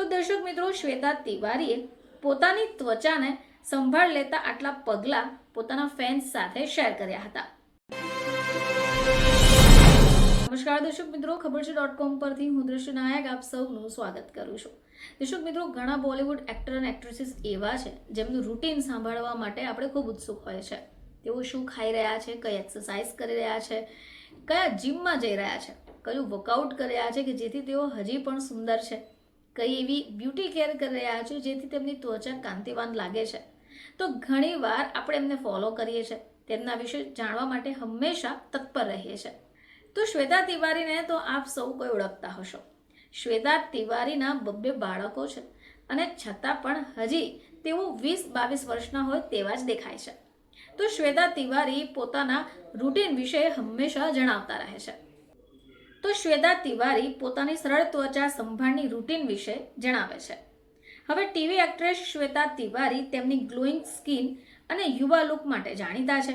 તો દર્શક મિત્રો, શ્વેતા તિવારીએ પોતાની ત્વચાને સંભાળ લેતા આટલા પગલાં પોતાના ફેન્સ સાથે શેર કર્યા હતા. નમસ્કાર દર્શક મિત્રો, ખબર છે .com પરથી હું દ્રશ્ય નાયક આપ સૌનું સ્વાગત કરું છું. દર્શક મિત્રો, ઘણા બોલિવૂડ એક્ટર અને એક્ટ્રેસીસ એવા છે જેમનું રૂટીન સાંભળવા માટે આપણે ખૂબ ઉત્સુક હોય છે. તેઓ શું ખાઈ રહ્યા છે, કઈ એક્સરસાઇઝ કરી રહ્યા છે, કયા જીમમાં જઈ રહ્યા છે, કયું વર્કઆઉટ કરી રહ્યા છે કે જેથી તેઓ હજી પણ સુંદર છે, કઈ એવી બ્યુટી કેર કરી રહ્યા છે જેથી તેમની ત્વચા કાંતિવાન લાગે છે. તો ઘણીવાર આપણે એમને ફોલો કરીએ છીએ, તેમના વિશે જાણવા માટે હંમેશા તત્પર રહીએ છીએ. તો શ્વેતા તિવારીને તો આપ સૌ કોઈ ઓળખતા હશો. શ્વેતા તિવારીના 2 બાળકો છે અને છતાં પણ હજી તેઓ 20-22 વર્ષના હોય તેવા જ દેખાય છે. તો શ્વેતા તિવારી પોતાના રૂટીન વિશે હંમેશા જણાવતા રહે છે. તો શ્વેતા તિવારી પોતાની સરળ ત્વચા સંભાળની રૂટીન વિશે જણાવે છે. હવે ટીવી એક્ટ્રેસ શ્વેતા તિવારી તેમની ગ્લોઈંગ સ્કિન અને યુવા લુક માટે જાણીતા છે.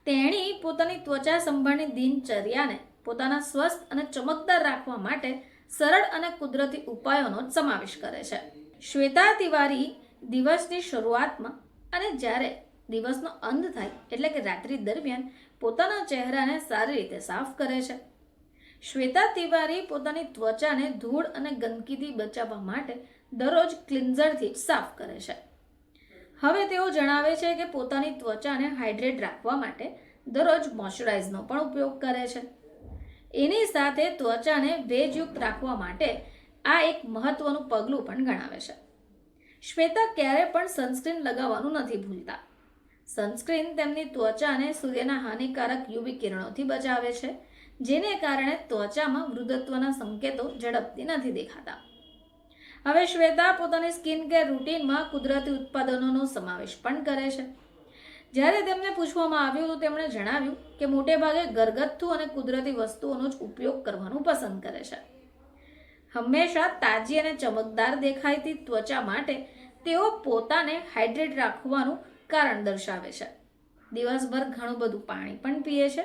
તેણી પોતાની ત્વચા સંભાળની દિનચર્યાને પોતાના સ્વસ્થ અને ચમકદાર રાખવા માટે સરળ અને કુદરતી ઉપાયોનો જ સમાવેશ કરે છે. શ્વેતા તિવારી દિવસની શરૂઆતમાં અને જ્યારે દિવસનો અંત થાય એટલે કે રાત્રિ દરમિયાન પોતાના ચહેરાને સારી રીતે સાફ કરે છે. શ્વેતા તિવારી પોતાની ત્વચાને ધૂળ અને ગંદકીથી બચાવવા માટે દરરોજ ક્લિન્ઝરથી જ સાફ કરે છે. હવે તેઓ જણાવે છે કે પોતાની ત્વચાને હાઇડ્રેટ રાખવા માટે દરરોજ મોઇશ્ચરાઇઝરનો પણ ઉપયોગ કરે છે. એની સાથે ત્વચાને ભેજયુક્ત રાખવા માટે આ એક મહત્વનું પગલું પણ ગણાવે છે. શ્વેતા ક્યારે પણ સનસ્ક્રીન લગાવવાનું નથી ભૂલતા. સનસ્ક્રીન તેમની ત્વચાને સૂર્યના હાનિકારક યુવી કિરણોથી બચાવે છે, જેને કારણે ત્વચામાં વૃદ્ધત્વના સંકેતો ઝડપથી નથી દેખાતા. હવે શ્વેતા પોતાની સ્કિન કેર રૂટીનમાં કુદરતી ઉત્પાદનોનો સમાવેશ પણ કરે છે. જ્યારે તેમને પૂછવામાં આવ્યું તો તેમણે જણાવ્યું કે મોટેભાગે ઘરગથ્થુ અને કુદરતી વસ્તુઓનો જ ઉપયોગ કરવાનું પસંદ કરે છે. હંમેશા તાજી અને ચમકદાર દેખાતી ત્વચા માટે તેઓ પોતાને હાઇડ્રેટ રાખવાનું કારણ દર્શાવે છે. દિવસભર ઘણું બધું પાણી પણ પીએ છે,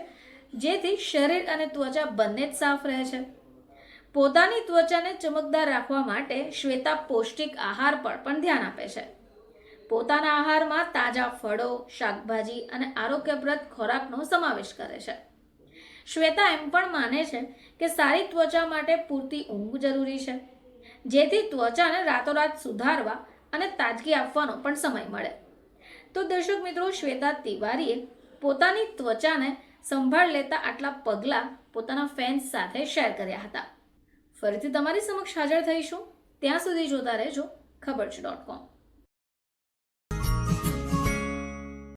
જેથી શરીર અને ત્વચા બંને જ સાફ રહે છે. પોતાની ત્વચાને ચમકદાર રાખવા માટે શ્વેતા પૌષ્ટિક આહાર પર પણ ધ્યાન આપે છે. પોતાના આહારમાં તાજા ફળો, શાકભાજી અને આરોગ્યપ્રદ ખોરાકનો સમાવેશ કરે છે. શ્વેતા એમ પણ માને છે કે સારી ત્વચા માટે પૂરતી ઊંઘ જરૂરી છે, જેથી ત્વચાને રાતોરાત સુધારવા અને તાજગી આપવાનો પણ સમય મળે. તો દર્શક મિત્રો, શ્વેતા તિવારીએ પોતાની ત્વચાને સંભાળ લેતા આટલા પગલાં પોતાના ફેન્સ સાથે શેર કર્યા હતા. ફરીથી તમારી સમક્ષ હાજર થઈશું. ત્યાં સુધી જોતા રહેજો ખબર છે .com.